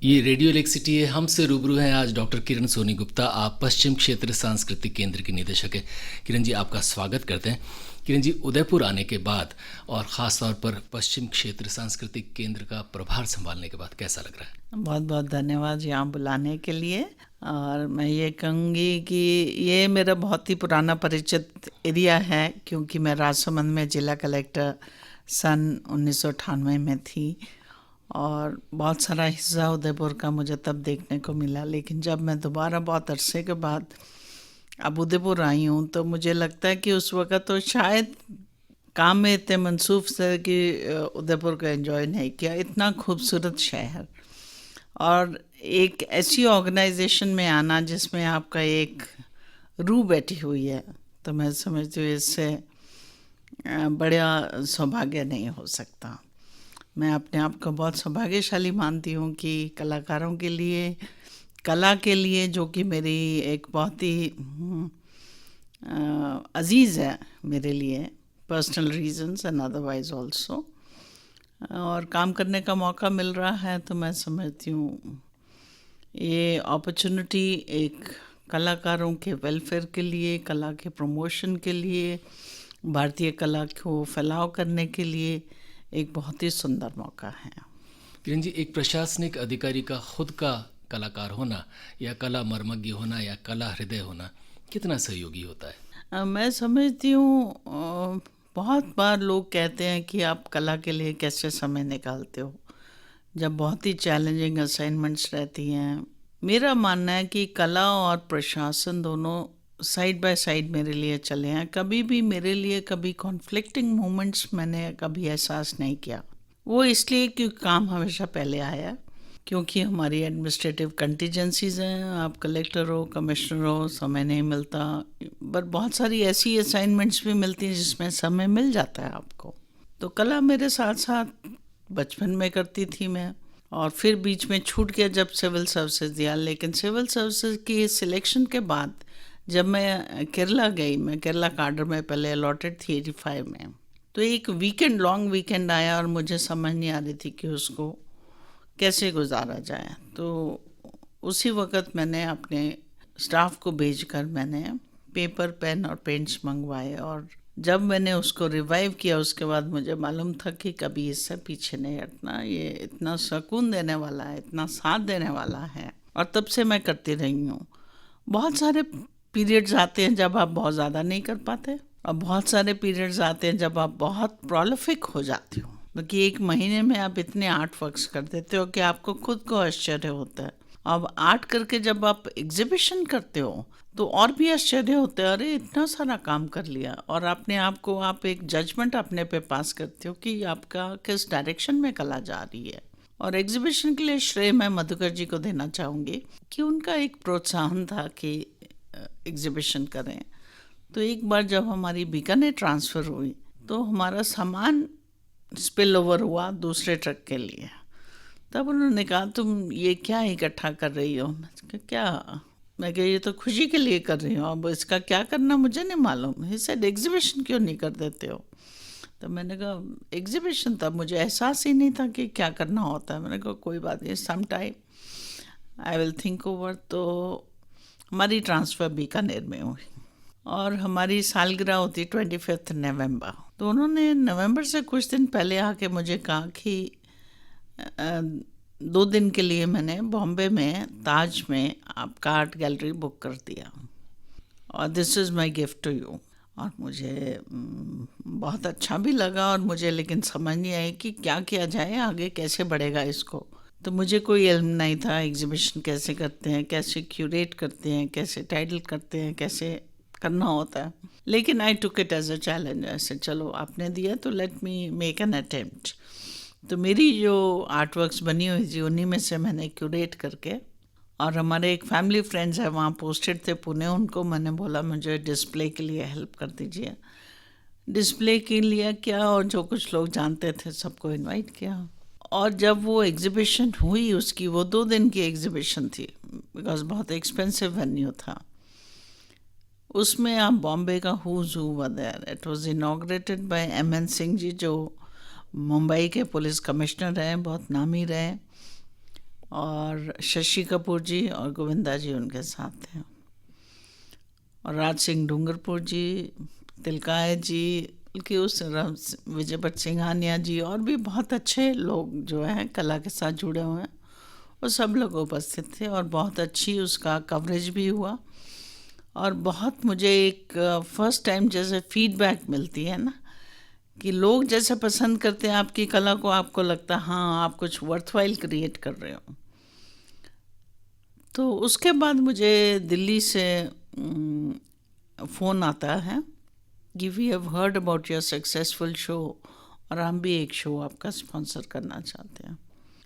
ये radio electricity है। हमसे रूबरू हैं आज डॉक्टर किरण सोनी गुप्ता। आप पश्चिम क्षेत्र सांस्कृतिक केंद्र के निदेशक हैं। किरण जी, आपका स्वागत करते हैं। किरण जी, उदयपुर आने के बाद और ख़ास तौर पर पश्चिम क्षेत्र सांस्कृतिक केंद्र का प्रभार संभालने के बाद कैसा लग रहा है? बहुत बहुत धन्यवाद यहाँ बुलाने के लिए। और मैं ये कहूँगी कि ये मेरा बहुत ही पुराना परिचित एरिया है, क्योंकि मैं राजसमंद में जिला कलेक्टर सन 1998 में थी और बहुत सारा हिस्सा उदयपुर का मुझे तब देखने को मिला। लेकिन जब मैं दोबारा बहुत अरसे के बाद अब उदयपुर आई हूँ तो मुझे लगता है कि उस वक़्त तो शायद काम में इतने मनसूफ थे कि उदयपुर को एंजॉय नहीं किया। इतना खूबसूरत शहर और एक ऐसी ऑर्गेनाइजेशन में आना जिसमें आपका एक रूह बैठी हुई है, तो मैं समझती हूँ इससे बड़ा सौभाग्य नहीं हो सकता। मैं अपने आप को बहुत सौभाग्यशाली मानती हूँ कि कलाकारों के लिए, कला के लिए, जो कि मेरी एक बहुत ही अजीज़ है मेरे लिए, personal reasons and otherwise also, और काम करने का मौका मिल रहा है। तो मैं समझती हूँ ये अपॉर्चुनिटी एक कलाकारों के वेलफेयर के लिए, कला के प्रमोशन के लिए, भारतीय कला को फैलाव करने के लिए एक बहुत ही सुंदर मौका है। किरण जी, एक प्रशासनिक अधिकारी का खुद का कलाकार होना या कला मर्मज्ञ होना या कला हृदय होना कितना सहयोगी होता है? मैं समझती हूँ बहुत बार लोग कहते हैं कि आप कला के लिए कैसे समय निकालते हो जब बहुत ही चैलेंजिंग असाइनमेंट्स रहती हैं। मेरा मानना है कि कला और प्रशासन दोनों साइड बाय साइड मेरे लिए चले हैं। कभी भी मेरे लिए कभी कॉन्फ्लिक्टिंग मोमेंट्स मैंने कभी एहसास नहीं किया। वो इसलिए क्योंकि काम हमेशा पहले आया, क्योंकि हमारी एडमिनिस्ट्रेटिव कंटीजेंसीज हैं। आप कलेक्टर हो, कमिश्नर हो, समय नहीं मिलता। पर बहुत सारी ऐसी असाइनमेंट्स भी मिलती हैं जिसमें समय मिल जाता है आपको। तो कला मेरे साथ साथ बचपन में करती थी मैं, और फिर बीच में छूट गया जब सिविल सर्विसेज दिया। लेकिन सिविल सर्विसेज की सिलेक्शन के बाद जब मैं केरला गई, मैं केरला काडर में पहले अलॉटेड थी 85 में, तो एक वीकेंड, लॉन्ग वीकेंड आया और मुझे समझ नहीं आ रही थी कि उसको कैसे गुजारा जाए। तो उसी वक्त मैंने अपने स्टाफ को भेजकर मैंने पेपर, पेन और पेंट्स मंगवाए, और जब मैंने उसको रिवाइव किया उसके बाद मुझे मालूम था कि कभी इससे पीछे नहीं हटना। ये इतना सुकून देने वाला है, इतना साथ देने वाला है, और तब से मैं करती रही हूँ। बहुत सारे पीरियड्स आते हैं जब आप बहुत ज़्यादा नहीं कर पाते, और बहुत सारे पीरियड्स आते हैं जब आप बहुत प्रोलिफिक हो जाते हो, क्योंकि एक महीने में आप इतने आर्ट वर्क्स कर देते हो कि आपको खुद को आश्चर्य होता है। अब आर्ट करके जब आप एग्जीबिशन करते हो तो और भी आश्चर्य होता है, अरे इतना सारा काम कर लिया। और अपने आप को आप एक जजमेंट अपने पे पास करते हो कि आपका किस डायरेक्शन में कला जा रही है। और एग्जीबिशन के लिए श्रेय मैं मधुकर जी को देना चाहूँगी कि उनका एक प्रोत्साहन था कि एग्जीबिशन करें। तो एक बार जब हमारी बीकानेर ट्रांसफ़र हुई तो हमारा सामान स्पिल ओवर हुआ दूसरे ट्रक के लिए। तब उन्होंने कहा, तुम ये क्या इकट्ठा कर रही हो? क्या? मैं कहा, ये तो खुशी के लिए कर रही हूँ, अब इसका क्या करना मुझे नहीं मालूम। ही सेड, एग्जीबिशन क्यों नहीं कर देते हो? तो मैंने कहा एग्जीबिशन, तब मुझे एहसास ही नहीं था कि क्या करना होता है। मैंने कहा कोई बात नहीं, some time I will think over. तो हमारी ट्रांसफ़र बीकानेर में हुई और हमारी सालगिरह होती 25 नवंबर। तो उन्होंने नवंबर से कुछ दिन पहले आके मुझे कहा कि 2 दिन के लिए मैंने बॉम्बे में ताज में आपका आर्ट गैलरी बुक कर दिया और this is my gift to you. और मुझे बहुत अच्छा भी लगा, और मुझे लेकिन समझ नहीं आई कि क्या किया जाए, आगे कैसे बढ़ेगा इसको। तो मुझे कोई इल्म नहीं था एग्जीबिशन कैसे करते हैं, कैसे क्यूरेट करते हैं, कैसे टाइटल करते हैं, कैसे करना होता है। लेकिन I took it as a challenge. ऐसे चलो आपने दिया तो let me make an attempt. तो मेरी जो आर्ट वर्क्स बनी हुई थी उन्हीं में से मैंने क्यूरेट करके, और हमारे एक फैमिली फ्रेंड्स हैं वहाँ पोस्टेड थे पुणे, उनको मैंने बोला मुझे डिस्प्ले के लिए हेल्प कर दीजिए। डिस्प्ले के लिए क्या, और जो कुछ लोग जानते थे सबको इनवाइट किया। और जब वो एग्ज़िबिशन हुई, उसकी वो 2 दिन की एग्ज़िबिशन थी, बिकॉज बहुत एक्सपेंसिव वेन्यू था। उसमें आप बॉम्बे का who's who were there. It was inaugurated by M N. Singh ji, जो मुंबई के पुलिस कमिश्नर हैं, बहुत नामी रहे। और शशि कपूर जी और गोविंदा जी उनके साथ थे, और राज सिंह डूंगरपुर जी, तिलकाय जी, बल्कि उस विजय भट्ट सिंघानिया जी, और भी बहुत अच्छे लोग जो हैं कला के साथ जुड़े हुए हैं, वो सब लोग उपस्थित थे। और बहुत अच्छी उसका कवरेज भी हुआ। और बहुत मुझे एक फर्स्ट टाइम जैसे फीडबैक मिलती है ना, कि लोग जैसे पसंद करते हैं आपकी कला को, आपको लगता है हाँ आप कुछ वर्थवाइल क्रिएट कर रहे हो। तो उसके बाद मुझे दिल्ली से फ़ोन आता है कि we have heard about your successful show, और हम भी एक शो आपका स्पॉन्सर करना चाहते हैं।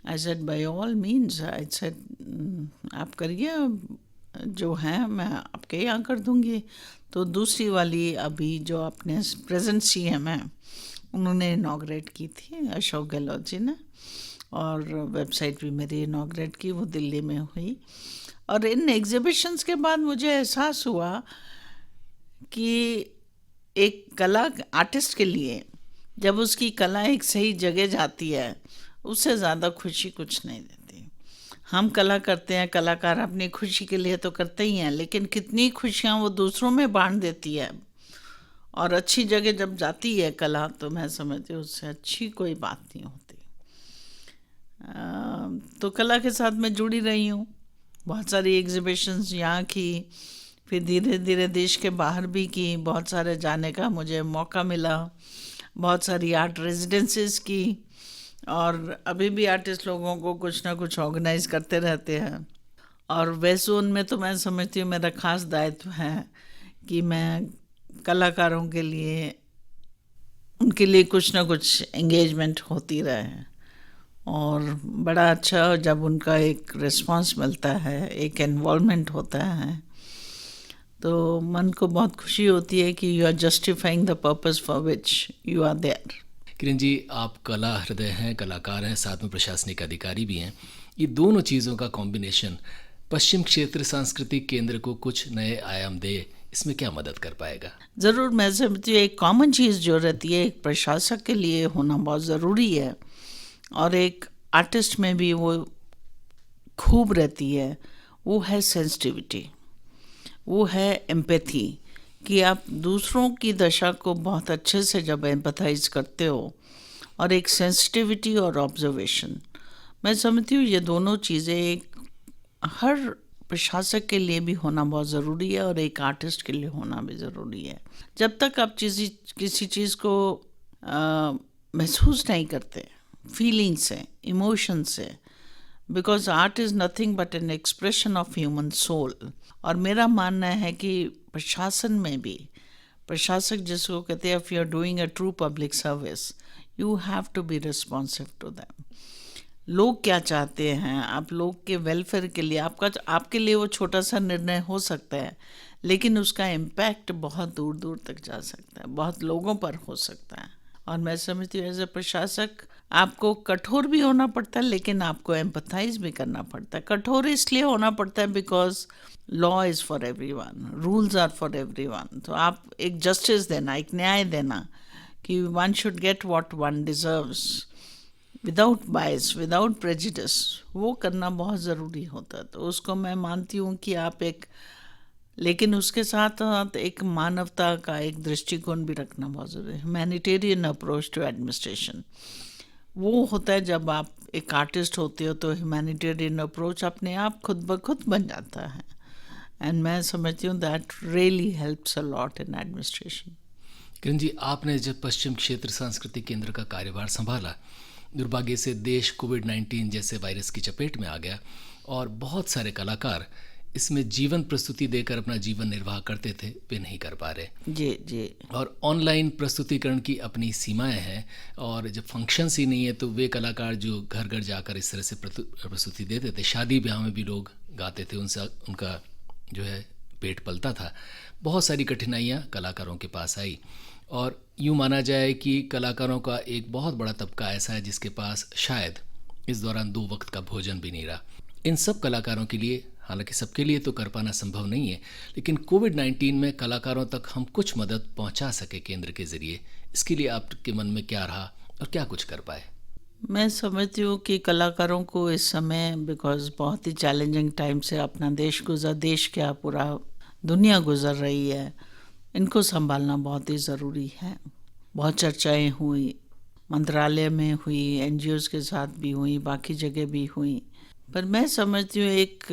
I said bye all means, I said आप करिए, जो है मैं आपके यहाँ कर दूँगी। तो दूसरी वाली अभी जो अपने प्रेजेंट CM है उन्होंने इनाग्रेट की थी, अशोक गहलोत जी ने, और वेबसाइट भी मेरी इनाग्रेट की, वो दिल्ली में हुई। और इन एग्जिबिशंस के बाद मुझे एहसास हुआ कि एक कला आर्टिस्ट के लिए जब उसकी कला एक सही जगह जाती है, उससे ज़्यादा खुशी कुछ नहीं देती। हम कला करते हैं, कलाकार अपनी खुशी के लिए तो करते ही हैं, लेकिन कितनी खुशियाँ वो दूसरों में बांट देती है, और अच्छी जगह जब जाती है कला, तो मैं समझती हूँ उससे अच्छी कोई बात नहीं होती। तो कला के साथ मैं जुड़ी रही हूँ, बहुत सारी एग्जिबिशंस यहाँ की, फिर धीरे धीरे देश के बाहर भी की, बहुत सारे जाने का मुझे मौका मिला, बहुत सारी आर्ट रेजिडेंसीज की, और अभी भी आर्टिस्ट लोगों को कुछ ना कुछ ऑर्गेनाइज करते रहते हैं। और वेस्ट जोन में तो मैं समझती हूँ मेरा खास दायित्व है कि मैं कलाकारों के लिए, उनके लिए कुछ ना कुछ एंगेजमेंट होती रहे। और बड़ा अच्छा जब उनका एक रिस्पांस मिलता है, एक इन्वॉल्वमेंट होता है, तो मन को बहुत खुशी होती है कि you are justifying the purpose for which you are there. Kiran ji, आप कला हृदय हैं, कलाकार हैं, साथ में प्रशासनिक अधिकारी भी हैं। ये दोनों चीज़ों का कॉम्बिनेशन पश्चिम क्षेत्र सांस्कृतिक केंद्र को कुछ नए आयाम दे, इसमें क्या मदद कर पाएगा? ज़रूर, मैं समझती हूँ एक कॉमन चीज़ जो रहती है एक प्रशासक के लिए होना बहुत ज़रूरी है, और एक आर्टिस्ट में भी वो खूब रहती है, वो है सेंसिटिविटी, वो है एम्पैथी, कि आप दूसरों की दशा को बहुत अच्छे से जब एम्पैथाइज करते हो, और एक सेंसिटिविटी और ऑब्जर्वेशन, मैं समझती हूँ ये दोनों चीज़ें एक हर प्रशासक के लिए भी होना बहुत ज़रूरी है, और एक आर्टिस्ट के लिए होना भी ज़रूरी है। जब तक आप किसी चीज़ को महसूस नहीं करते फीलिंग से, इमोशन से, because art is nothing but an expression of human soul. और मेरा मानना है कि प्रशासन में भी, प्रशासक जिसको कहते हैं, if you are doing a true public service, you have to be responsive to them. लोग क्या चाहते हैं, आप लोग के वेलफेयर के लिए, आपके लिए वो छोटा सा निर्णय हो सकता है, लेकिन उसका इम्पैक्ट बहुत दूर दूर तक जा सकता है, बहुत लोगों पर हो सकता है। और मैं समझती हूँ एज ए प्रशासक आपको कठोर भी होना पड़ता है, लेकिन आपको एम्पथाइज भी करना पड़ता है। कठोर इसलिए होना पड़ता है because law is for everyone, rules are for everyone. तो आप एक जस्टिस देना, एक न्याय देना कि one should get what one deserves without bias, without prejudice, वो करना बहुत ज़रूरी होता है। तो उसको मैं मानती हूँ कि आप एक, लेकिन उसके साथ साथ एक मानवता का एक दृष्टिकोण भी रखना बहुत ज़रूरी है। ह्यूमैनिटेरियन अप्रोच टू एडमिनिस्ट्रेशन वो होता है जब आप एक आर्टिस्ट होते हो, तो ह्यूमैनिटेरियन अप्रोच अपने आप खुद ब खुद बन जाता है। एंड मैं समझती हूँ that really helps a lot in administration. Kiran ji, आपने जब पश्चिम क्षेत्र सांस्कृतिक केंद्र का कार्यभार संभाला, दुर्भाग्य से देश कोविड-19 जैसे वायरस की चपेट में आ गया, और बहुत सारे कलाकार इसमें जीवन प्रस्तुति देकर अपना जीवन निर्वाह करते थे, वे नहीं कर पा रहे। जी जी। और ऑनलाइन प्रस्तुतिकरण की अपनी सीमाएं हैं, और जब फंक्शंस ही नहीं है तो वे कलाकार जो घर घर जाकर इस तरह से प्रस्तुति देते थे, शादी ब्याह में भी लोग गाते थे, उनसे उनका जो है पेट पलता था। बहुत सारी कठिनाइयाँ कलाकारों के पास आई, और यूँ माना जाए कि कलाकारों का एक बहुत बड़ा तबका ऐसा है जिसके पास शायद इस दौरान 2 वक्त का भोजन भी नहीं रहा। इन सब कलाकारों के लिए, हालांकि सबके लिए तो कर पाना संभव नहीं है, लेकिन कोविड-19 में कलाकारों तक हम कुछ मदद पहुंचा सके केंद्र के ज़रिए, इसके लिए आपके मन में क्या रहा और क्या कुछ कर पाए? मैं समझती हूँ कि कलाकारों को इस समय, बिकॉज़ बहुत ही चैलेंजिंग टाइम से अपना देश क्या पूरा दुनिया गुज़र रही है, इनको संभालना बहुत ही ज़रूरी है। बहुत चर्चाएं हुई, मंत्रालय में हुई, एनजीओज़ के साथ भी हुई, बाकी जगह भी हुई। पर मैं समझती हूँ एक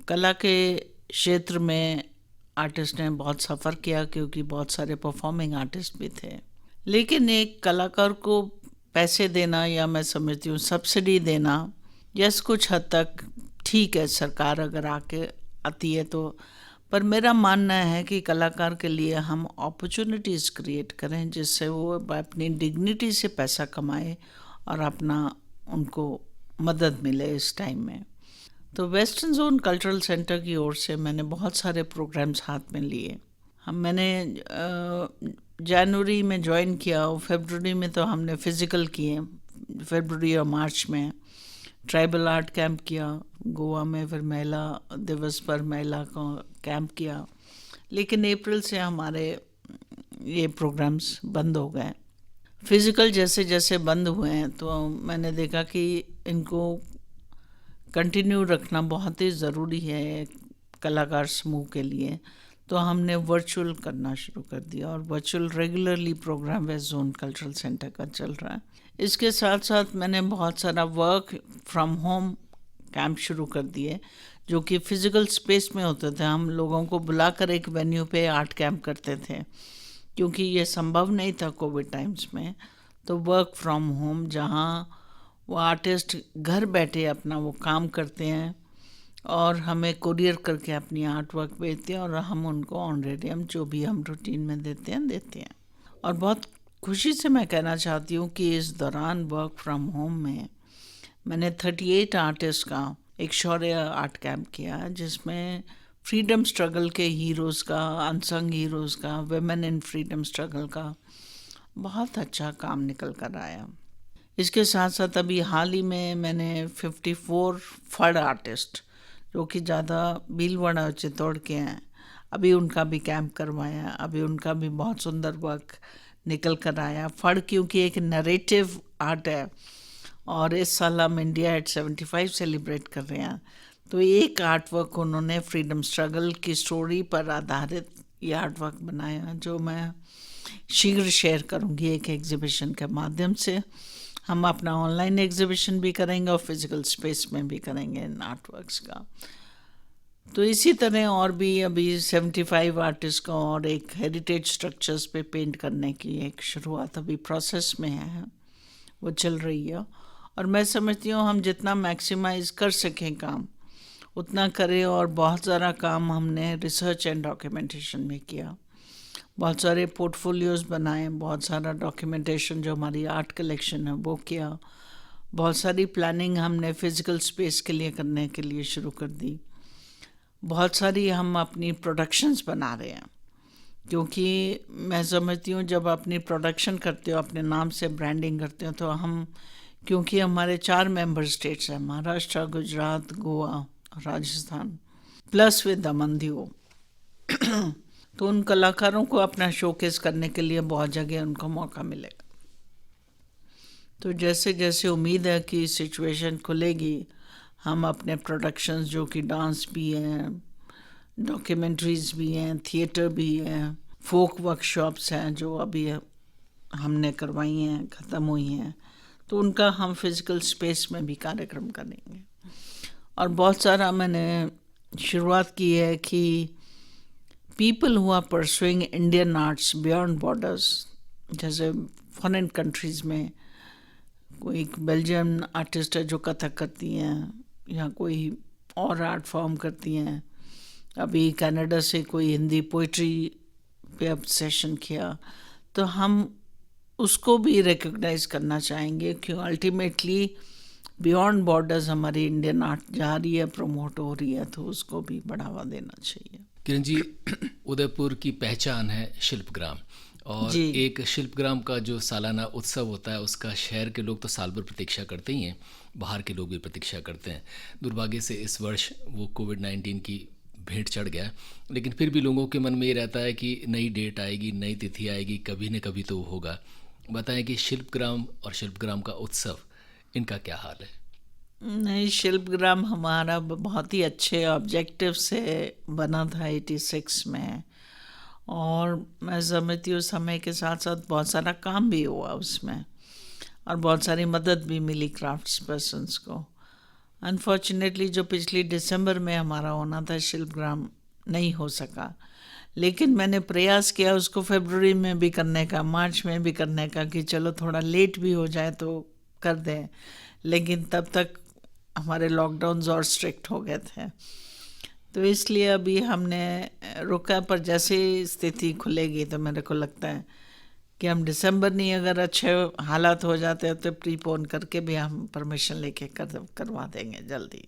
कला के क्षेत्र में आर्टिस्ट ने बहुत सफ़र किया, क्योंकि बहुत सारे परफॉर्मिंग आर्टिस्ट भी थे। लेकिन एक कलाकार को पैसे देना, या मैं समझती हूँ सब्सिडी देना, यस कुछ हद तक ठीक है, सरकार अगर आके आती है तो। पर मेरा मानना है कि कलाकार के लिए हम अपॉर्चुनिटीज़ क्रिएट करें, जिससे वो अपनी डिग्निटी से पैसा कमाए और अपना उनको मदद मिले इस टाइम में। तो वेस्टर्न जोन कल्चरल सेंटर की ओर से मैंने बहुत सारे प्रोग्राम्स हाथ में लिए। मैंने जनवरी में ज्वाइन किया और फरवरी में तो हमने फिज़िकल किए, फरवरी और मार्च में ट्राइबल आर्ट कैंप किया गोवा में, फिर महिला दिवस पर महिला का कैंप किया। लेकिन अप्रैल से हमारे ये प्रोग्राम्स बंद हो गए। फिज़िकल जैसे जैसे बंद हुए हैं तो मैंने देखा कि इनको कंटिन्यू रखना बहुत ही ज़रूरी है कलाकार समूह के लिए। तो हमने वर्चुअल करना शुरू कर दिया और virtual regularly programme west zone cultural centre का चल रहा है। इसके साथ साथ मैंने बहुत सारा वर्क फ्रॉम होम कैंप शुरू कर दिए, जो कि फ़िज़िकल स्पेस में होते थे। हम लोगों को बुलाकर एक वेन्यू पे आर्ट कैंप करते थे, क्योंकि ये संभव नहीं था कोविड टाइम्स में। तो वर्क फ्रॉम होम, जहाँ वो आर्टिस्ट घर बैठे अपना वो काम करते हैं और हमें कुरियर करके अपनी आर्ट वर्क भेजते हैं, और हम उनको ऑनरेडियम जो भी हम रूटीन में देते हैं। और बहुत खुशी से मैं कहना चाहती हूँ कि इस दौरान वर्क फ्रॉम होम में मैंने 38 आर्टिस्ट का एक शौर्य आर्ट कैंप किया, जिसमें फ्रीडम स्ट्रगल के हीरोज़ का, अनसंग हीरोज़ का, वेमेन इन फ्रीडम स्ट्रगल का बहुत अच्छा काम निकल कर आया। इसके साथ साथ अभी हाल ही में मैंने 54 फड़ आर्टिस्ट, जो कि ज़्यादा भीलवाड़ा और चित्तौड़ के हैं, अभी उनका भी कैंप करवाया। अभी उनका भी बहुत सुंदर वर्क निकल कर आया। फड़ क्योंकि एक नरेटिव आर्ट है, और इस साल हम इंडिया एट 75 सेलिब्रेट कर रहे हैं, तो एक आर्ट वर्क उन्होंने फ्रीडम स्ट्रगल की स्टोरी पर आधारित ये आर्ट वर्क बनाया, जो मैं शीघ्र शेयर करूँगी एक एग्जीबिशन के माध्यम से। हम अपना ऑनलाइन एग्जीबिशन भी करेंगे और फिज़िकल स्पेस में भी करेंगे इन आर्ट वर्क्स का। तो इसी तरह और भी अभी 75 आर्टिस्ट का और एक हेरिटेज स्ट्रक्चर्स पे पेंट करने की एक शुरुआत अभी प्रोसेस में है, वो चल रही है। और मैं समझती हूँ हम जितना मैक्सिमाइज़ कर सकें काम उतना करें। और बहुत सारा काम हमने रिसर्च एंड डॉक्यूमेंटेशन में किया, बहुत सारे पोर्टफोलियोज़ बनाए, बहुत सारा डॉक्यूमेंटेशन जो हमारी आर्ट कलेक्शन है वो किया, बहुत सारी प्लानिंग हमने फ़िज़िकल स्पेस के लिए करने के लिए शुरू कर दी। बहुत सारी हम अपनी प्रोडक्शंस बना रहे हैं, क्योंकि मैं समझती हूँ जब अपनी प्रोडक्शन करते हो, अपने नाम से ब्रांडिंग करते हो, तो हम, क्योंकि हमारे 4 मेंबर स्टेट्स हैं, महाराष्ट्र, गुजरात, गोवा और राजस्थान, प्लस विद दमन दीव, तो उन कलाकारों को अपना शोकेस करने के लिए बहुत जगह उनको मौका मिलेगा। तो जैसे जैसे उम्मीद है कि सिचुएशन खुलेगी, हम अपने प्रोडक्शंस जो कि डांस भी हैं, डॉक्यूमेंट्रीज़ भी हैं, थिएटर भी हैं, फोक वर्कशॉप्स हैं जो अभी हमने करवाई हैं, ख़त्म हुई हैं, तो उनका हम फिज़िकल स्पेस में भी कार्यक्रम करेंगे। और बहुत सारा मैंने शुरुआत की है कि people who are pursuing Indian arts beyond borders, जैसे फॉरेन कंट्रीज़ में कोई बेल्जियम आर्टिस्ट है जो कथक करती हैं, या कोई और आर्ट फॉर्म करती हैं। अभी कनाडा से कोई हिंदी पोइट्री पे अब सेशन किया, तो हम उसको भी रिकॉग्नाइज करना चाहेंगे, क्यों अल्टीमेटली बियॉन्ड बॉर्डर्स हमारी इंडियन आर्ट जा रही है, प्रमोट हो रही है, तो उसको भी बढ़ावा देना चाहिए। किरण जी, उदयपुर की पहचान है शिल्पग्राम, और जी। एक शिल्पग्राम का जो सालाना उत्सव होता है उसका शहर के लोग तो साल भर प्रतीक्षा करते ही हैं, बाहर के लोग भी प्रतीक्षा करते हैं। दुर्भाग्य से इस वर्ष वो कोविड-19 की भेंट चढ़ गया, लेकिन फिर भी लोगों के मन में ये रहता है कि नई डेट आएगी, नई तिथि आएगी, कभी न कभी तो वो होगा। बताएं कि शिल्पग्राम और शिल्पग्राम का उत्सव इनका क्या हाल है? नहीं, शिल्पग्राम हमारा बहुत ही अच्छे ऑब्जेक्टिव से बना था 86 में। और मैं समझती हूँ समय के साथ साथ बहुत सारा काम भी हुआ उसमें, और बहुत सारी मदद भी मिली क्राफ्ट्स पर्सनस को। अनफॉर्चुनेटली जो पिछली दिसंबर में हमारा होना था शिल्पग्राम नहीं हो सका, लेकिन मैंने प्रयास किया उसको फरवरी में भी करने का, मार्च में भी करने का, कि चलो थोड़ा लेट भी हो जाए तो कर दें। लेकिन तब तक हमारे लॉकडाउन्स और स्ट्रिक्ट हो गए थे, तो इसलिए अभी हमने रुका। पर जैसे ही स्थिति खुलेगी तो मेरे को लगता है कि हम दिसंबर नहीं, अगर अच्छे हालात हो जाते हैं तो प्रीपोन करके भी हम परमिशन लेके करवा देंगे जल्दी।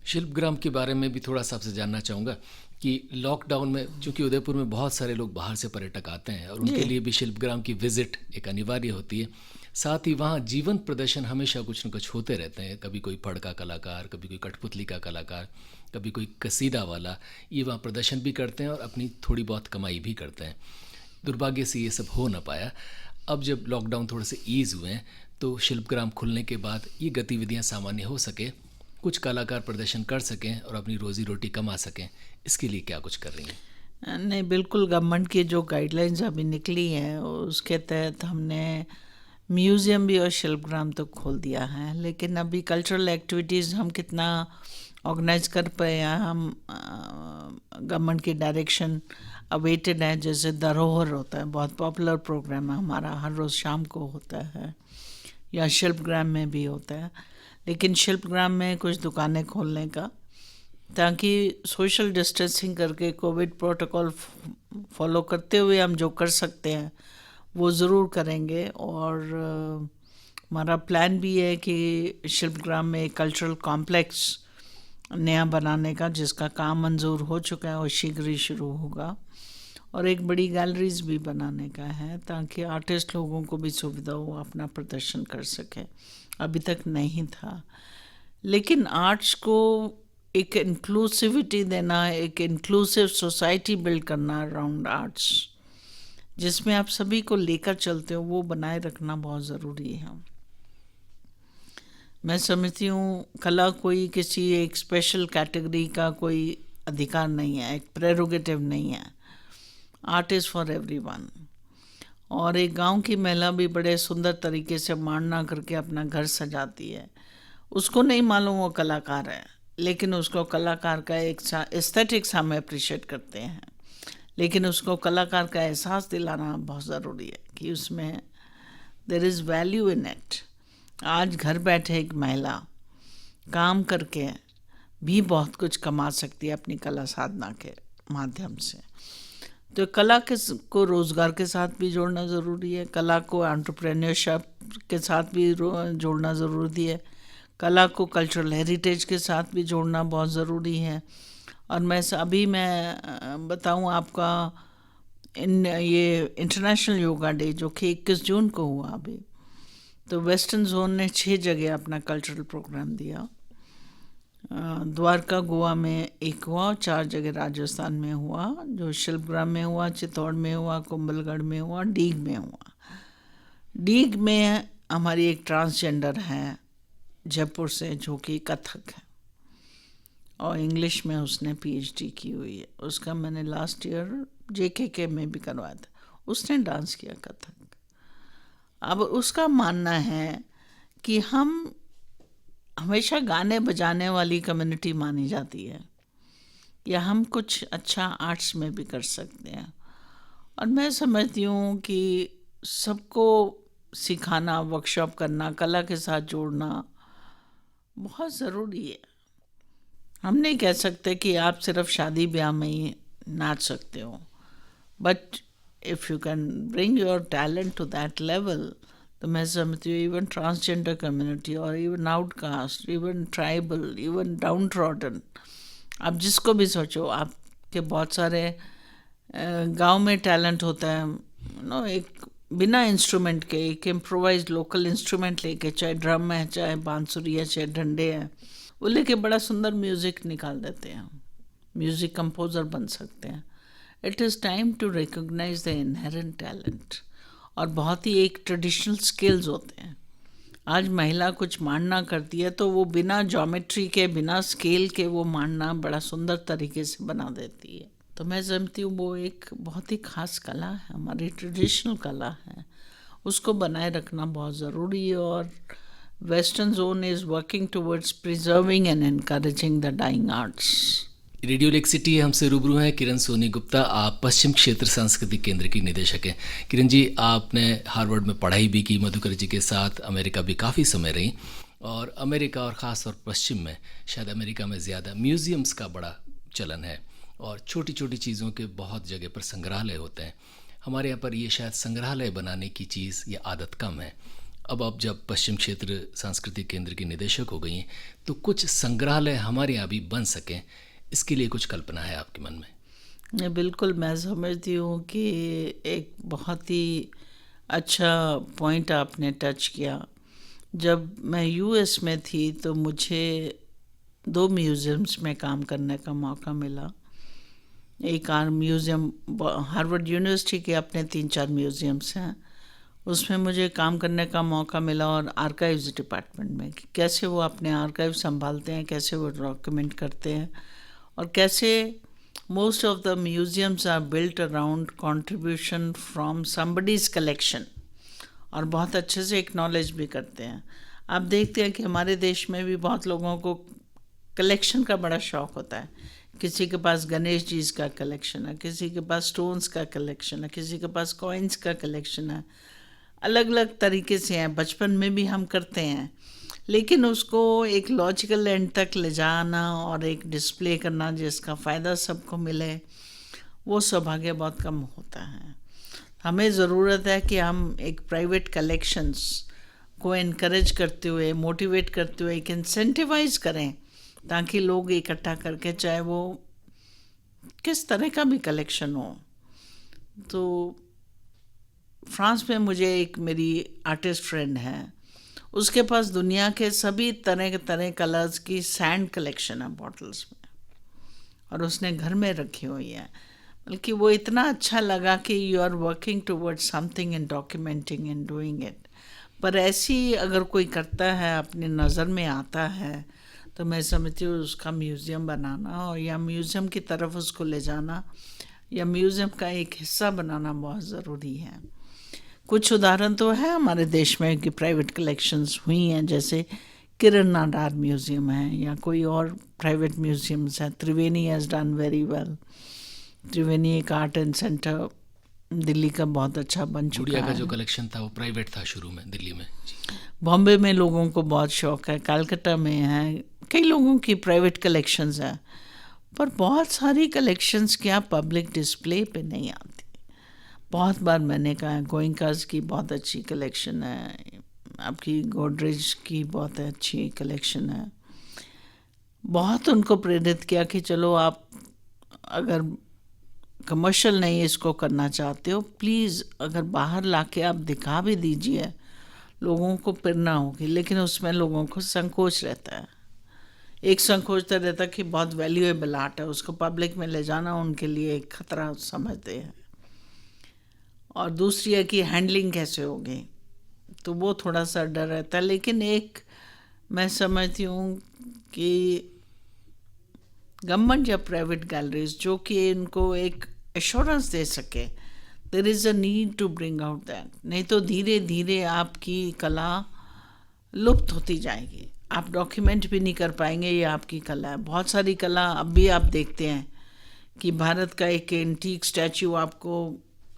शिल्पग्राम के बारे में भी थोड़ा सा आपसे जानना चाहूँगा कि लॉकडाउन में चूंकि उदयपुर में बहुत सारे लोग बाहर से पर्यटक आते हैं और उनके जी। लिए भी शिल्पग्राम की विजिट एक अनिवार्य होती है। साथ ही वहाँ जीवन प्रदर्शन हमेशा कुछ न कुछ होते रहते हैं, कभी कोई फड़ का कलाकार, कभी कोई कठपुतली का कलाकार, कभी कोई कसीदा वाला, ये वहाँ प्रदर्शन भी करते हैं और अपनी थोड़ी बहुत कमाई भी करते हैं। दुर्भाग्य से ये सब हो ना पाया। अब जब लॉकडाउन थोड़े से ईज़ हुए हैं तो शिल्पग्राम खुलने के बाद ये गतिविधियाँ सामान्य हो सके, कुछ कलाकार प्रदर्शन कर सकें और अपनी रोजी रोटी कमा सकें, इसके लिए क्या कुछ कर रही हैं? नहीं, बिल्कुल गवर्नमेंट की जो गाइडलाइंस अभी निकली हैं उसके तहत हमने म्यूज़ियम भी और शिल्पग्राम तो खोल दिया है। लेकिन अभी कल्चरल एक्टिविटीज़ हम कितना ऑर्गेनाइज कर पाए हैं, हम गवर्नमेंट की डायरेक्शन अवेटेड है। जैसे धरोहर होता है, बहुत पॉपुलर प्रोग्राम है हमारा, हर रोज़ शाम को होता है, या शिल्पग्राम में भी होता है। लेकिन शिल्पग्राम में कुछ दुकानें खोलने का, ताकि सोशल डिस्टेंसिंग करके कोविड प्रोटोकॉल फॉलो करते हुए हम जो कर सकते हैं वो ज़रूर करेंगे। और हमारा प्लान भी है कि शिल्पग्राम में एक कल्चरल कॉम्प्लेक्स नया बनाने का, जिसका काम मंजूर हो चुका है और शीघ्र ही शुरू होगा। और एक बड़ी गैलरीज भी बनाने का है, ताकि आर्टिस्ट लोगों को भी सुविधा हो, अपना प्रदर्शन कर सके। अभी तक नहीं था। लेकिन आर्ट्स को एक इंक्लूसिविटी देना, एक इंक्लूसिव सोसाइटी बिल्ड करना अराउंड आर्ट्स, जिसमें आप सभी को लेकर चलते हो, वो बनाए रखना बहुत ज़रूरी है। मैं समझती हूँ कला कोई किसी एक स्पेशल कैटेगरी का कोई अधिकार नहीं है, एक प्रेरोगेटिव नहीं है। Art is for everyone. और एक गांव की महिला भी बड़े सुंदर तरीके से मांडना करके अपना घर सजाती है। उसको नहीं मालूम वो कलाकार है, लेकिन उसको कलाकार का एक एस्थेटिक्स हम अप्रिशिएट करते हैं, लेकिन उसको कलाकार का एहसास दिलाना बहुत ज़रूरी है कि उसमें there is value in it. आज घर बैठे एक महिला काम करके भी बहुत कुछ कमा सकती है अपनी कला साधना के माध्यम से। तो कला को रोज़गार के साथ भी जोड़ना ज़रूरी है, कला को एंटरप्रेन्योरशिप के साथ भी जोड़ना ज़रूरी है, कला को कल्चरल हेरिटेज के साथ भी जोड़ना बहुत ज़रूरी है। और मैं बताऊं आपका, ये इंटरनेशनल योगा डे जो कि 21 जून को हुआ अभी, तो वेस्टर्न जोन ने 6 जगह अपना कल्चरल प्रोग्राम दिया। द्वारका गोवा में एक हुआ, 4 जगह राजस्थान में हुआ, जो शिल्पग्राम में हुआ, चित्तौड़ में हुआ, कुंभलगढ़ में हुआ, डीग में हुआ। डीग में हमारी एक ट्रांसजेंडर है जयपुर से, जो कि कथक है और इंग्लिश में उसने पीएचडी की हुई है। उसका मैंने लास्ट ईयर जेकेके में भी करवाया था, उसने डांस किया कथक। अब उसका मानना है कि हम हमेशा गाने बजाने वाली कम्युनिटी मानी जाती है, या हम कुछ अच्छा आर्ट्स में भी कर सकते हैं। और मैं समझती हूँ कि सबको सिखाना, वर्कशॉप करना, कला के साथ जोड़ना बहुत ज़रूरी है। हम नहीं कह सकते कि आप सिर्फ शादी ब्याह में ही नाच सकते हो, but if you can bring your talent to that level, तो मैं समझती हूँ इवन ट्रांसजेंडर कम्युनिटी और even outcast, even tribal, even downtrodden, आप जिसको भी सोचो, आपके बहुत सारे गांव में टैलेंट होता है एक बिना इंस्ट्रूमेंट के, एक इम्प्रोवाइज लोकल इंस्ट्रूमेंट लेके, चाहे ड्रम है, चाहे बांसुरी है, चाहे डंडे हैं, वो लेके बड़ा सुंदर म्यूज़िक निकाल देते हैं, म्यूज़िक कंपोज़र बन सकते हैं। It is time to recognise the inherent talent. और बहुत ही एक ट्रेडिशनल स्किल्स होते हैं, आज महिला कुछ मांडना करती है तो वो बिना ज्योमेट्री के, बिना स्केल के वो मांडना बड़ा सुंदर तरीके से बना देती है। तो मैं समझती हूँ वो एक बहुत ही खास कला है, हमारी ट्रेडिशनल कला है, उसको बनाए रखना बहुत ज़रूरी है। और western zone is working towards preserving and encouraging the dying arts. Radio Lake City हमसे रूबरू हैं किरण सोनी गुप्ता। आप पश्चिम क्षेत्र सांस्कृतिक केंद्र की निदेशक हैं। किरण जी, आपने हार्वर्ड में पढ़ाई भी की, मधुकर जी के साथ अमेरिका भी काफ़ी समय रही, और अमेरिका और ख़ास तौर पश्चिम में, शायद अमेरिका में ज़्यादा म्यूज़ियम्स का बड़ा चलन है और छोटी छोटी चीज़ों के बहुत जगह पर संग्रहालय होते हैं। हमारे यहाँ पर ये शायद संग्रहालय बनाने की चीज़ या आदत कम है। अब आप जब पश्चिम क्षेत्र सांस्कृतिक केंद्र की निदेशक हो गई हैं, तो कुछ संग्रहालय हमारे यहाँ भी बन सकें, इसके लिए कुछ कल्पना है आपके मन में? बिल्कुल, मैं समझती हूँ कि एक बहुत ही अच्छा पॉइंट आपने टच किया। जब मैं यूएस में थी तो मुझे 2 म्यूज़ियम्स में काम करने का मौका मिला। एक म्यूज़ियम, हार्वर्ड यूनिवर्सिटी के अपने 3-4 म्यूज़ियम्स हैं, उसमें मुझे काम करने का मौका मिला, और आर्काइव्स डिपार्टमेंट में कि कैसे वो अपने आर्काइव संभालते हैं, कैसे वो डॉक्यूमेंट करते हैं, और कैसे most of the museums are built around contribution from somebody's collection, और बहुत अच्छे से एक्नॉलेज भी करते हैं। आप देखते हैं कि हमारे देश में भी बहुत लोगों को कलेक्शन का बड़ा शौक़ होता है। किसी के पास गणेश जी का कलेक्शन है, किसी के पास स्टोन्स का कलेक्शन है, किसी के पास कॉइन्स का कलेक्शन है, अलग अलग तरीके से हैं। बचपन में भी हम करते हैं, लेकिन उसको एक लॉजिकल एंड तक ले जाना और एक डिस्प्ले करना जिसका फ़ायदा सबको मिले, वो सौभाग्य बहुत कम होता है। हमें ज़रूरत है कि हम एक प्राइवेट कलेक्शंस को इनकरेज करते हुए, मोटिवेट करते हुए एक इंसेंटिवाइज करें, ताकि लोग इकट्ठा करके, चाहे वो किस तरह का भी कलेक्शन हो। तो फ्रांस में मुझे एक मेरी आर्टिस्ट फ्रेंड है, उसके पास दुनिया के सभी तरह कलर्स की सैंड कलेक्शन है बॉटल्स में, और उसने घर में रखी हुई है। बल्कि वो इतना अच्छा लगा कि you are working towards something and documenting and doing it. पर ऐसी अगर कोई करता है, अपनी नज़र में आता है, तो मैं समझती हूँ उसका म्यूज़ियम बनाना, और या म्यूज़ियम की तरफ उसको ले जाना, या म्यूज़ियम का एक हिस्सा बनाना बहुत ज़रूरी है। कुछ उदाहरण तो है हमारे देश में कि प्राइवेट कलेक्शंस हुई हैं, जैसे किरण नाडार म्यूज़ियम है, या कोई और प्राइवेट म्यूज़ियम्स हैं। त्रिवेणी हैज़ डन वेरी वेल। त्रिवेणी एक आर्ट एंड सेंटर दिल्ली का बहुत अच्छा बन चुका गुड़िया है। का जो कलेक्शन था वो प्राइवेट था शुरू में दिल्ली में। बॉम्बे में लोगों को बहुत शौक़ है, कलकत्ता में है, कई लोगों की प्राइवेट कलेक्शंस हैं, पर बहुत सारी कलेक्शंस क्या पब्लिक डिस्प्ले पे नहीं आती। बहुत बार मैंने कहा है, गोइंकास की बहुत अच्छी कलेक्शन है, आपकी गोदरेज की बहुत अच्छी कलेक्शन है। बहुत उनको प्रेरित किया कि चलो आप अगर कमर्शियल नहीं इसको करना चाहते हो, प्लीज़ अगर बाहर लाके आप दिखा भी दीजिए, लोगों को प्रेरणा होगी। लेकिन उसमें लोगों को संकोच रहता है। एक संकोच तो रहता है कि बहुत वैल्यूएबल आर्ट है, उसको पब्लिक में ले जाना उनके लिए एक खतरा समझते हैं, और दूसरी है कि हैंडलिंग कैसे होगी, तो वो थोड़ा सा डर रहता है। लेकिन एक मैं समझती हूँ कि गवर्नमेंट या प्राइवेट गैलरीज जो कि इनको एक एश्योरेंस दे सके, there is a need to bring out that, नहीं तो धीरे धीरे आपकी कला लुप्त होती जाएगी, आप डॉक्यूमेंट भी नहीं कर पाएंगे ये आपकी कला है। बहुत सारी कला अब भी आप देखते हैं कि भारत का एक एंटीक स्टैचू आपको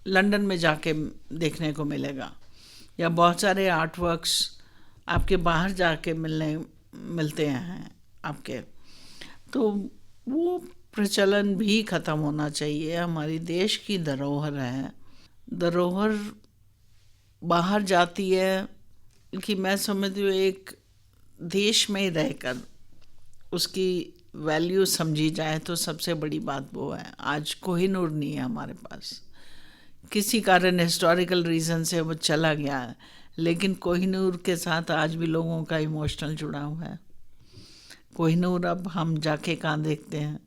लंदन में जाके देखने को मिलेगा, या बहुत सारे आर्ट वर्क्स आपके बाहर जाके मिलते हैं आपके। तो वो प्रचलन भी ख़त्म होना चाहिए। हमारी देश की धरोहर है, धरोहर बाहर जाती है कि मैं समझती हूँ एक देश में रहकर उसकी वैल्यू समझी जाए तो सबसे बड़ी बात वो है। आज कोहिनूर नहीं है हमारे पास, किसी कारण हिस्टोरिकल रीज़न से वो चला गया है, लेकिन कोहिनूर के साथ आज भी लोगों का इमोशनल जुड़ाव है। कोहिनूर अब हम जाके कहाँ देखते हैं,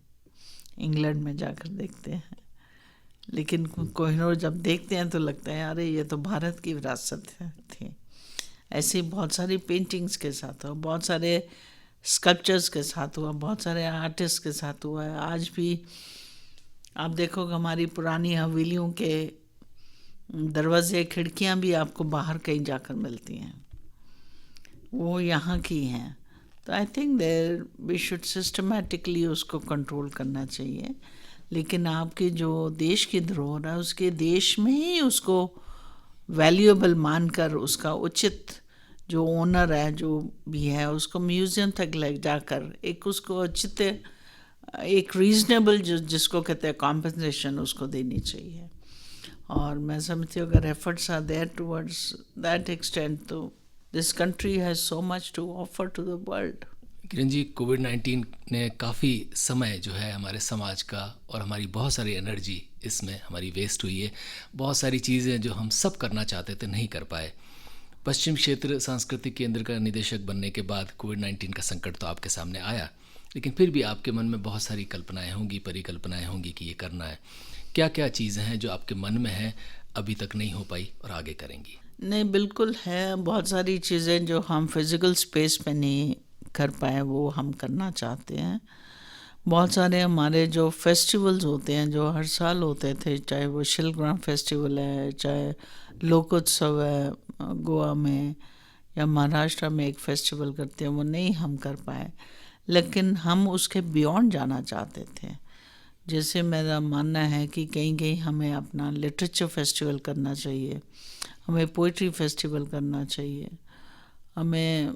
इंग्लैंड में जाकर देखते हैं, लेकिन कोहिनूर जब देखते हैं तो लगता है अरे ये तो भारत की विरासत थी। ऐसी बहुत सारी पेंटिंग्स के साथ हुआ, बहुत सारे स्कल्पचर्स के साथ हुआ, बहुत सारे आर्टिस्ट के साथ हुआ है। आज भी आप देखोगे हमारी पुरानी हवेलियों के दरवाजे खिड़कियां भी आपको बाहर कहीं जाकर मिलती हैं, वो यहाँ की हैं। तो I think there we should systematically उसको कंट्रोल करना चाहिए। लेकिन आपके जो देश की धरोहर है उसके देश में ही उसको वैल्यूएबल मानकर उसका उचित जो ओनर है जो भी है उसको म्यूज़ियम तक ले जाकर एक उसको उचित एक रीजनेबल जिसको कहते हैं कॉम्पनसेशन उसको देनी चाहिए। और मैं समझती हूँ अगर efforts are there towards that extent तो this country has so much to offer to the world. Kiran ji, कोविड-19 ने काफ़ी समय जो है हमारे समाज का और हमारी बहुत सारी एनर्जी इसमें हमारी वेस्ट हुई है। बहुत सारी चीज़ें जो हम सब करना चाहते थे नहीं कर पाए। पश्चिम क्षेत्र सांस्कृतिक केंद्र का निदेशक बनने के बाद कोविड-19 का संकट तो आपके सामने आया, लेकिन फिर भी आपके मन में बहुत सारी कल्पनाएं होंगी, परिकल्पनाएं होंगी कि ये करना है। क्या क्या चीज़ें हैं जो आपके मन में हैं, अभी तक नहीं हो पाई और आगे करेंगी? नहीं, बिल्कुल है। बहुत सारी चीज़ें जो हम फिज़िकल स्पेस में नहीं कर पाए वो हम करना चाहते हैं। बहुत सारे हमारे जो फेस्टिवल्स होते हैं जो हर साल होते थे, चाहे वो शिल्पग्राम फेस्टिवल है, चाहे लोकोत्सव है गोवा में, या महाराष्ट्र में एक फेस्टिवल करते हैं, वो नहीं हम कर पाए। लेकिन हम उसके बियॉन्ड जाना चाहते थे। जैसे मेरा मानना है कि कहीं कहीं हमें अपना लिटरेचर फेस्टिवल करना चाहिए, हमें पोइट्री फेस्टिवल करना चाहिए, हमें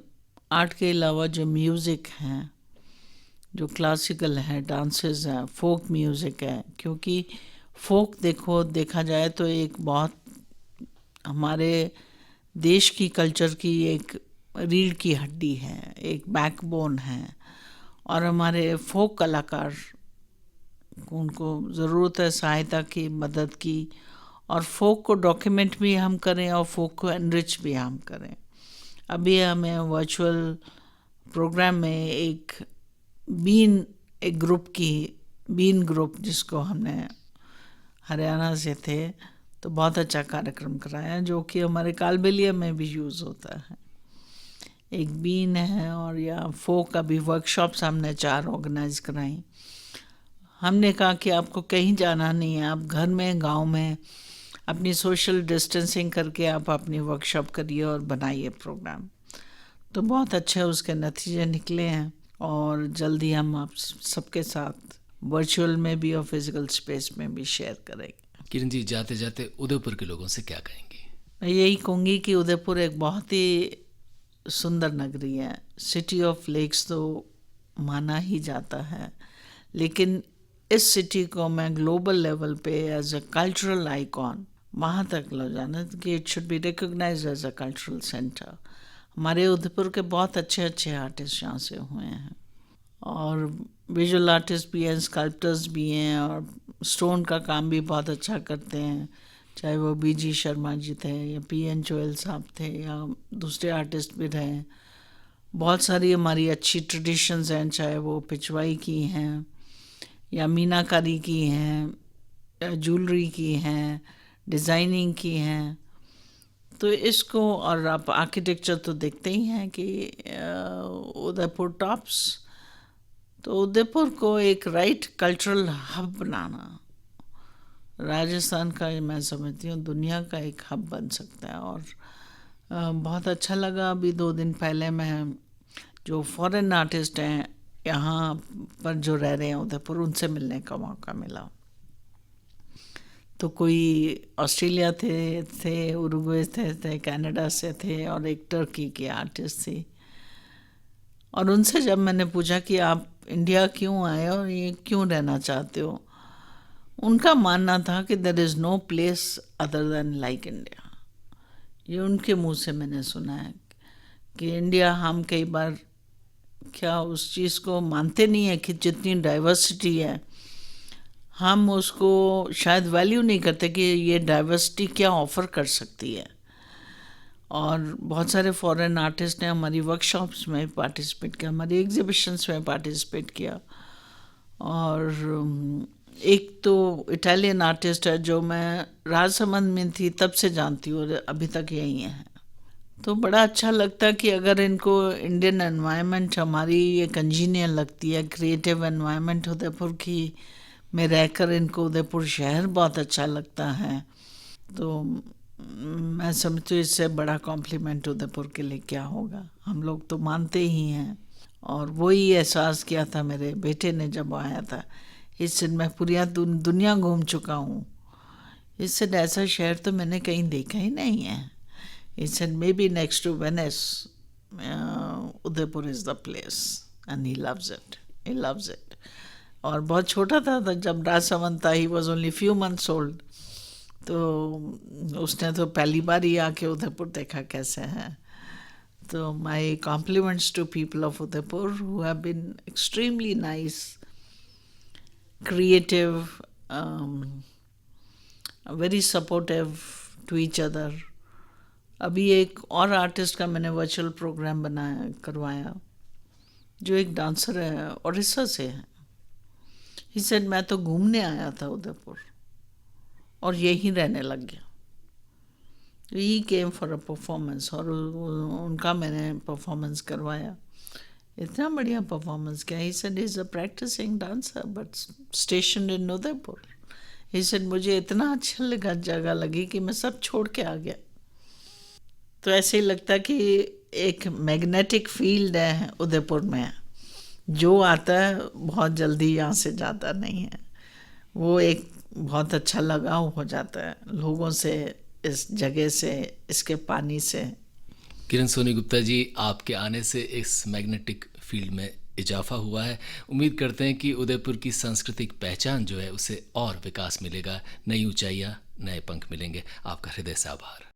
आर्ट के अलावा जो म्यूज़िक हैं, जो क्लासिकल है, डांसेस हैं, फोक म्यूज़िक है, क्योंकि फोक देखा जाए तो एक बहुत हमारे देश की कल्चर की एक रीढ़ की हड्डी है, एक बैकबोन है। और हमारे फोक कलाकार उनको ज़रूरत है सहायता की, मदद की, और फोक को डॉक्यूमेंट भी हम करें और फोक को एनरिच भी हम करें। अभी हमें वर्चुअल प्रोग्राम में एक बीन ग्रुप जिसको हमने हरियाणा से थे तो बहुत अच्छा कार्यक्रम कराया, जो कि हमारे कालबेलिया में भी यूज़ होता है। एक बीन है और या फोक अभी वर्कशॉप्स हमने 4 ऑर्गेनाइज कराई। हमने कहा कि आपको कहीं जाना नहीं है, आप घर में गांव में अपनी सोशल डिस्टेंसिंग करके आप अपनी वर्कशॉप करिए और बनाइए प्रोग्राम। तो बहुत अच्छे उसके नतीजे निकले हैं और जल्दी हम आप सबके साथ वर्चुअल में भी और फिजिकल स्पेस में भी शेयर करेंगे। किरण जी, जाते जाते उदयपुर के लोगों से क्या कहेंगी? मैं यही कहूँगी कि उदयपुर एक बहुत ही सुंदर नगरी है। सिटी ऑफ लेक्स तो माना ही जाता है, लेकिन इस सिटी को मैं ग्लोबल लेवल पे एज अ कल्चरल आइकॉन वहाँ तक ले जाना कि it should be recognised as a cultural centre. हमारे उदयपुर के बहुत अच्छे अच्छे आर्टिस्ट यहाँ से हुए हैं और विजुअल आर्टिस्ट भी हैं, स्कल्प्टर्स भी हैं और स्टोन का काम भी बहुत अच्छा करते हैं, चाहे वो बीजी शर्मा जी थे या पीएन जोयल साहब थे या दूसरे आर्टिस्ट भी रहे। बहुत सारी हमारी अच्छी ट्रेडिशंस हैं, चाहे वो पिछवाई की हैं या मीनाकारी की हैं या ज्वेलरी की हैं, डिज़ाइनिंग की हैं। तो इसको और आप आर्किटेक्चर तो देखते ही हैं कि उदयपुर टॉप्स। तो उदयपुर को एक राइट कल्चरल हब बनाना राजस्थान का, मैं समझती हूँ दुनिया का एक हब बन सकता है। और बहुत अच्छा लगा, अभी 2 दिन पहले मैं जो फॉरेन आर्टिस्ट हैं यहाँ पर जो रह रहे हैं उदयपुर, उनसे मिलने का मौका मिला। तो कोई ऑस्ट्रेलिया थे उरुग्वे थे, कनाडा से थे और एक टर्की की आर्टिस्ट थी। और उनसे जब मैंने पूछा कि आप इंडिया क्यों आए और ये क्यों रहना चाहते हो, उनका मानना था कि there is no place other than like India. ये उनके मुंह से मैंने सुना है कि इंडिया, हम कई बार क्या उस चीज़ को मानते नहीं है कि जितनी डाइवर्सिटी है हम उसको शायद वैल्यू नहीं करते कि ये डाइवर्सिटी क्या ऑफ़र कर सकती है। और बहुत सारे फॉरेन आर्टिस्ट ने हमारी वर्कशॉप्स में पार्टिसिपेट किया, हमारी एग्जीबिशंस में पार्टिसिपेट किया। और एक तो इटालियन आर्टिस्ट है जो मैं राजसमंद में थी तब से जानती हूँ और अभी तक यही है। तो बड़ा अच्छा लगता कि अगर इनको इंडियन एनवायरनमेंट हमारी ये कंजीनियल लगती है, क्रिएटिव एनवायरनमेंट उदयपुर की में रहकर इनको उदयपुर शहर बहुत अच्छा लगता है, तो मैं समझती हूँ इससे बड़ा कॉम्प्लीमेंट उदयपुर के लिए क्या होगा। हम लोग तो मानते ही हैं, और वही एहसास किया था मेरे बेटे ने जब आया था। इससे मैं पूरी दुनिया घूम चुका हूँ, इससे ऐसा शहर तो मैंने कहीं देखा ही नहीं है। He said maybe next to Venice, Udaipur is the place, and he loves it. He loves it. और बहुत छोटा था जब राजसमंद था, he was only few months old, तो उसने तो पहली बार ही आके उदयपुर देखा कैसे है। तो my compliments to people of Udaipur who have been extremely nice, creative, very supportive to each other. अभी एक और आर्टिस्ट का मैंने वर्चुअल प्रोग्राम करवाया, जो एक डांसर है, उड़ीसा से है। ही सेड मैं तो घूमने आया था उदयपुर और यहीं रहने लग गया। ही केम फॉर अ परफॉर्मेंस, और उनका मैंने परफॉर्मेंस करवाया। इतना बढ़िया परफॉर्मेंस किया। He said is a practising dancer but station in Udaipur. He said मुझे इतना अच्छा लगा, जगह लगी कि मैं सब छोड़ के आ गया। तो ऐसे ही लगता कि एक मैग्नेटिक फील्ड है उदयपुर में, जो आता है बहुत जल्दी यहाँ से जाता नहीं है। वो एक बहुत अच्छा लगाव हो जाता है लोगों से, इस जगह से, इसके पानी से। किरण सोनी गुप्ता जी, आपके आने से इस मैग्नेटिक फील्ड में इजाफा हुआ है। उम्मीद करते हैं कि उदयपुर की सांस्कृतिक पहचान जो है उसे और विकास मिलेगा, नई ऊंचाइयाँ, नए पंख मिलेंगे। आपका हृदय से आभार।